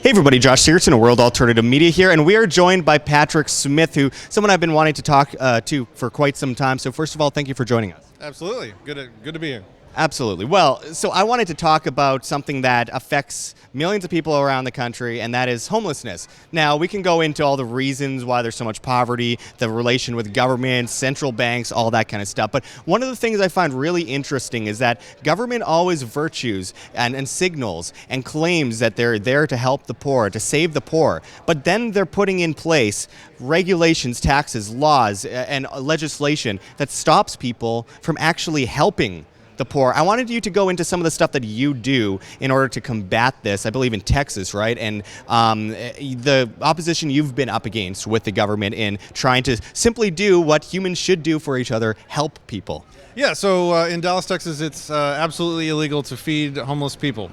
Hey everybody, Josh Sigurdson of World Alternative Media here, and we are joined by Patrick Smith, someone I've been wanting to talk to for quite some time. So first of all, thank you for joining us. Absolutely. Good to be here. Absolutely. Well, so I wanted to talk about something that affects millions of people around the country, and that is homelessness. Now, we can go into all the reasons why there's so much poverty, the relation with government, central banks, all that kind of stuff. But one of the things I find really interesting is that government always virtues and signals and claims that they're there to help the poor, to save the poor. But then they're putting in place regulations, taxes, laws, and legislation that stops people from actually helping the poor. I wanted you to go into some of the stuff that you do in order to combat this, I believe in Texas, right? And the opposition you've been up against with the government in trying to simply do what humans should do for each other, help people. Yeah, so in Dallas, Texas, it's absolutely illegal to feed homeless people.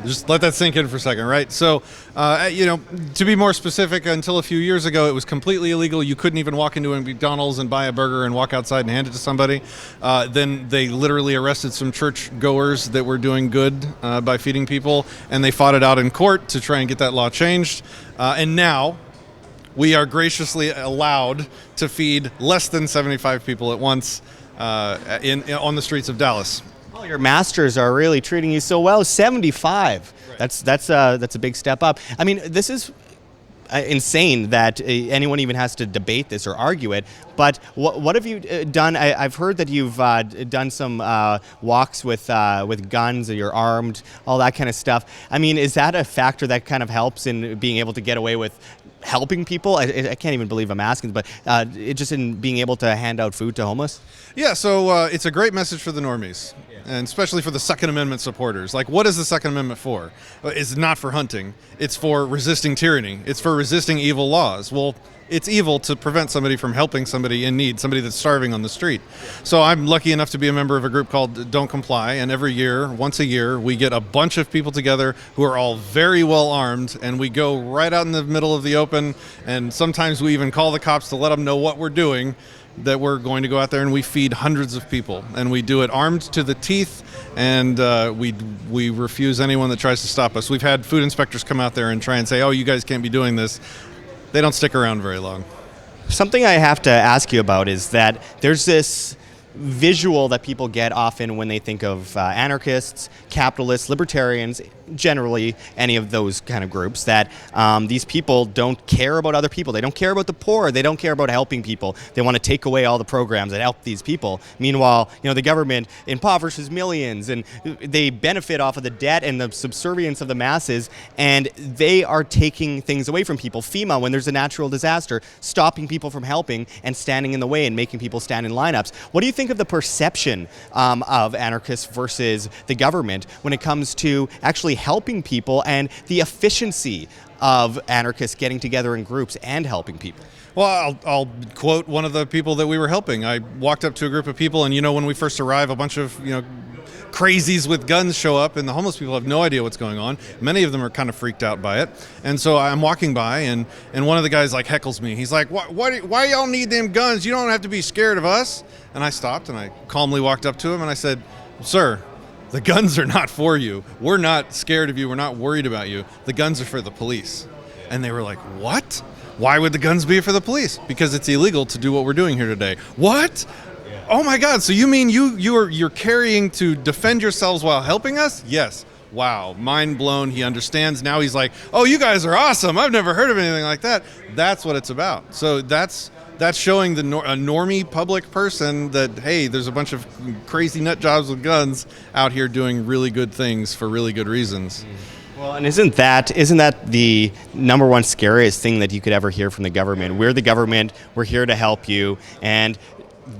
Just let that sink in for a second, right? So, to be more specific, until a few years ago, it was completely illegal. You couldn't even walk into a McDonald's and buy a burger and walk outside and hand it to somebody. Then they literally arrested some church goers that were doing good by feeding people, and they fought it out in court to try and get that law changed. And now we are graciously allowed to feed less than 75 people at once on the streets of Dallas. Oh, your masters are really treating you so well. 75. Right. That's a big step up. I mean, this is insane that anyone even has to debate this or argue it. But what have you done? I've heard that you've done some walks with guns, or you're armed, all that kind of stuff. I mean, is that a factor that kind of helps in being able to get away with helping people? I can't even believe I'm asking, but just in being able to hand out food to homeless? Yeah, so it's a great message for the normies, and especially for the Second Amendment supporters. Like, what is the Second Amendment for? It's not for hunting. It's for resisting tyranny. It's for resisting evil laws. Well, it's evil to prevent somebody from helping somebody in need, somebody that's starving on the street. So I'm lucky enough to be a member of a group called Don't Comply, and every year, once a year, we get a bunch of people together who are all very well armed, and we go right out in the middle of the open, and sometimes we even call the cops to let them know what we're doing, that we're going to go out there and we feed hundreds of people, and we do it armed to the teeth, and we refuse anyone that tries to stop us. We've had food inspectors come out there and try and say, oh, you guys can't be doing this. They don't stick around very long. Something I have to ask you about is that there's this visual that people get often when they think of anarchists, capitalists, libertarians, generally any of those kind of groups, that these people don't care about other people. They don't care about the poor. They don't care about helping people. They want to take away all the programs that help these people. Meanwhile, the government impoverishes millions, and they benefit off of the debt and the subservience of the masses, and they are taking things away from people. FEMA, when there's a natural disaster, stopping people from helping and standing in the way and making people stand in lineups. What do you think of the perception of anarchists versus the government when it comes to actually helping people, and the efficiency of anarchists getting together in groups and helping people? Well, I'll quote one of the people that we were helping. I walked up to a group of people, and when we first arrive, a bunch of crazies with guns show up, and the homeless people have no idea what's going on. Many of them are kind of freaked out by it. And so I'm walking by, and one of the guys heckles me. He's like, why y'all need them guns? You don't have to be scared of us. And I stopped, and I calmly walked up to him, and I said, sir, the guns are not for you. We're not scared of you. We're not worried about you. The guns are for the police. And they were like, what? Why would the guns be for the police? Because it's illegal to do what we're doing here today. What? Oh my God, so you mean you're carrying to defend yourselves while helping us? Yes. Wow, mind blown. He understands. Now he's like, oh, you guys are awesome. I've never heard of anything like that. That's what it's about. So that's showing a normie public person that, hey, there's a bunch of crazy nut jobs with guns out here doing really good things for really good reasons. Well, and isn't that the number one scariest thing that you could ever hear from the government? We're the government. We're here to help you. And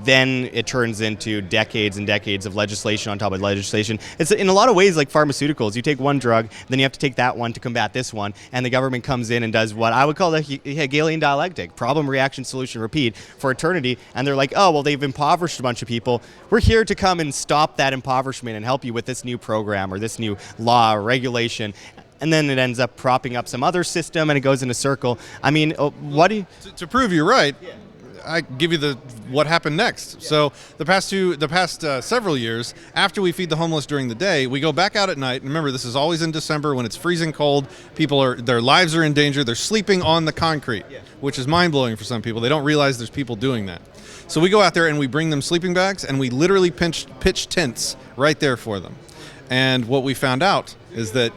then it turns into decades and decades of legislation on top of legislation. It's in a lot of ways like pharmaceuticals. You take one drug, then you have to take that one to combat this one, and the government comes in and does what I would call the Hegelian dialectic, problem, reaction, solution, repeat, for eternity, and they're like, oh, well, they've impoverished a bunch of people. We're here to come and stop that impoverishment and help you with this new program or this new law or regulation. And then it ends up propping up some other system, and it goes in a circle. I mean, what do you... To prove you're right... Yeah. I give you what happened next. So the past several years, after we feed the homeless during the day, we go back out at night. And remember, this is always in December when it's freezing cold. Their lives are in danger. They're sleeping on the concrete, which is mind-blowing for some people. They don't realize there's people doing that. So we go out there and we bring them sleeping bags, and we literally pitch tents right there for them. And what we found out is that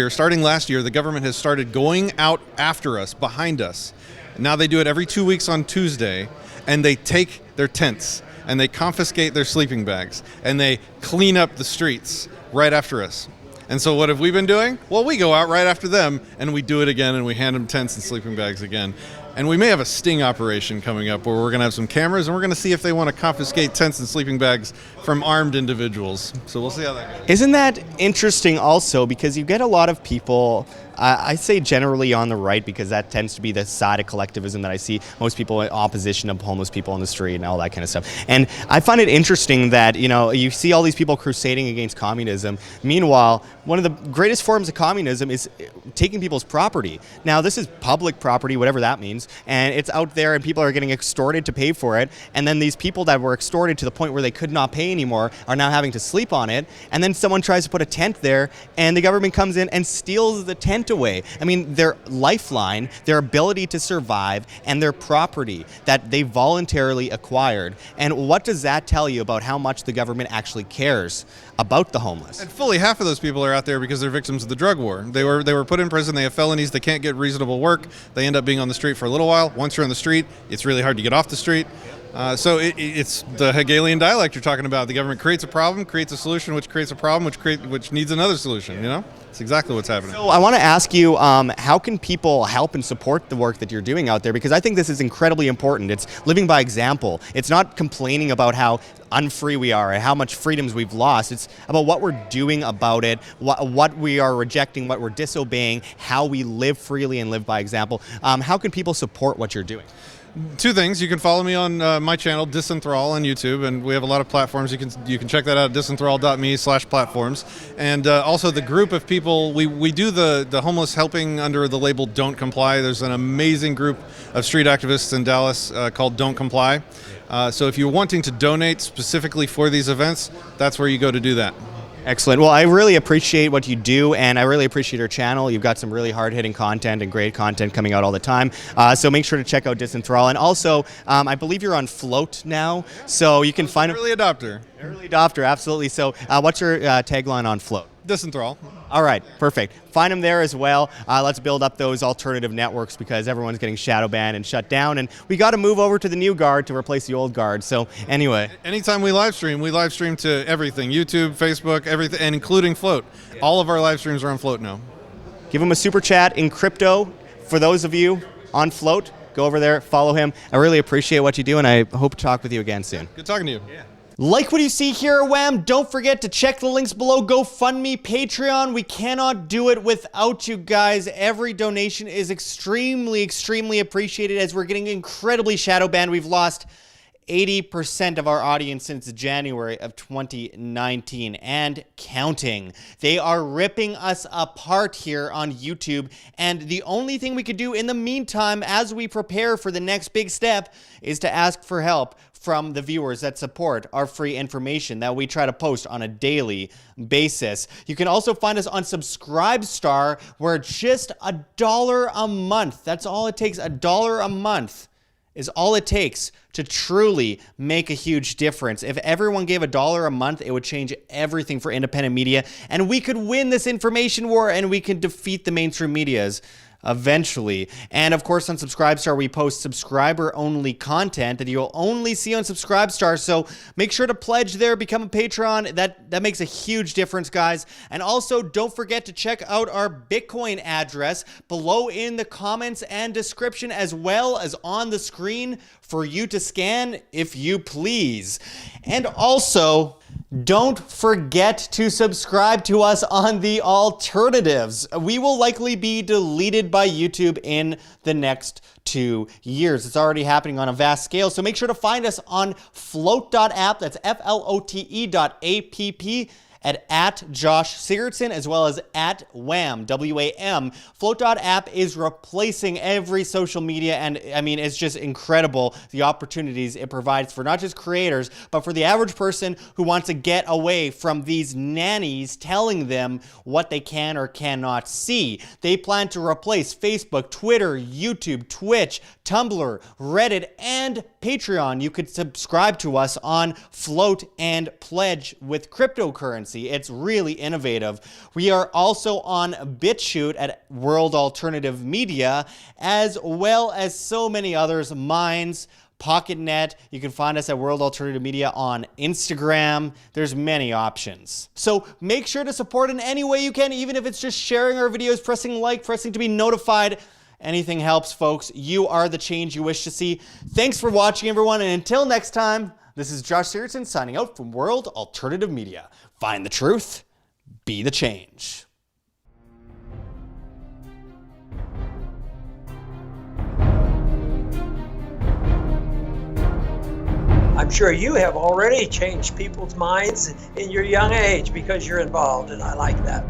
starting last year, the government has started going out after us, behind us. Now they do it every 2 weeks on Tuesday, and they take their tents, and they confiscate their sleeping bags, and they clean up the streets right after us. And so what have we been doing? Well, we go out right after them, and we do it again, and we hand them tents and sleeping bags again. And we may have a sting operation coming up where we're going to have some cameras, and we're going to see if they want to confiscate tents and sleeping bags from armed individuals. So we'll see how that goes. Isn't that interesting also, because you get a lot of people, I say generally on the right, because that tends to be the side of collectivism that I see, most people in opposition of homeless people on the street and all that kind of stuff. And I find it interesting that, you see all these people crusading against communism. Meanwhile, one of the greatest forms of communism is taking people's property. Now, this is public property, whatever that means, and it's out there and people are getting extorted to pay for it. And then these people that were extorted to the point where they could not pay anymore are now having to sleep on it. And then someone tries to put a tent there and the government comes in and steals the tent away. I mean, their lifeline, their ability to survive, and their property that they voluntarily acquired. And what does that tell you about how much the government actually cares about the homeless? And fully half of those people are out there because they're victims of the drug war. They were put in prison, they have felonies, they can't get reasonable work, they end up being on the street for a little while. Once you're on the street, it's really hard to get off the street. So it's the Hegelian dialect you're talking about. The government creates a problem, creates a solution, which creates a problem, which needs another solution, It's exactly what's happening. So I want to ask you, how can people help and support the work that you're doing out there? Because I think this is incredibly important. It's living by example. It's not complaining about how unfree we are and how much freedoms we've lost. It's about what we're doing about it, what we are rejecting, what we're disobeying, how we live freely and live by example. How can people support what you're doing? Two things. You can follow me on my channel, Disenthrall, on YouTube, and we have a lot of platforms. You can check that out at disenthrall.me/platforms. And also the group of people, we do the homeless helping under the label Don't Comply. There's an amazing group of street activists in Dallas called Don't Comply. So if you're wanting to donate specifically for these events, that's where you go to do that. Excellent. Well, I really appreciate what you do, and I really appreciate your channel. You've got some really hard-hitting content and great content coming out all the time. So make sure to check out Disenthrall. And also, I believe you're on Float now, so you can find... Early adopter. Early adopter, absolutely. So what's your tagline on Float? Disenthrall. All right, perfect. Find them there as well. Let's build up those alternative networks because everyone's getting shadow banned and shut down, and we got to move over to the new guard to replace the old guard. So anyway. Anytime we live stream to everything, YouTube, Facebook, everything, and including Float. Yeah. All of our live streams are on Float now. Give him a super chat in crypto. For those of you on Float, go over there, follow him. I really appreciate what you do, and I hope to talk with you again soon. Good talking to you. Yeah. Like what you see here at Wham! Don't forget to check the links below. GoFundMe, Patreon. We cannot do it without you guys. Every donation is extremely, extremely appreciated as we're getting incredibly shadow banned. We've lost 80% of our audience since January of 2019 and counting. They are ripping us apart here on YouTube, and the only thing we could do in the meantime as we prepare for the next big step is to ask for help from the viewers that support our free information that we try to post on a daily basis. You can also find us on Subscribestar, where just $1 a month, that's all it takes, $1 a month is all it takes to truly make a huge difference. If everyone gave $1 a month, it would change everything for independent media, and we could win this information war, and we can defeat the mainstream medias eventually. And of course, on Subscribestar, we post subscriber-only content that you'll only see on Subscribestar. So make sure to pledge there, become a patron. That makes a huge difference, guys. And also, don't forget to check out our Bitcoin address below in the comments and description, as well as on the screen for you to scan if you please. And also, don't forget to subscribe to us on the alternatives. We will likely be deleted by YouTube in the next 2 years. It's already happening on a vast scale, so make sure to find us on float.app. That's flote.app. at Josh Sigurdson, as well as at Wham, W-A-M. Float.app is replacing every social media, and I mean, it's just incredible the opportunities it provides for not just creators, but for the average person who wants to get away from these nannies telling them what they can or cannot see. They plan to replace Facebook, Twitter, YouTube, Twitch, Tumblr, Reddit, and Patreon. You could subscribe to us on Float and pledge with cryptocurrency. It's really innovative. We are also on BitChute at World Alternative Media, as well as so many others, Minds, PocketNet. You can find us at World Alternative Media on Instagram. There's many options. So make sure to support in any way you can, even if it's just sharing our videos, pressing like, pressing to be notified. Anything helps, folks. You are the change you wish to see. Thanks for watching, everyone, and until next time, this is Josh Sigurdson signing out from World Alternative Media. Find the truth, be the change. I'm sure you have already changed people's minds in your young age because you're involved, and I like that.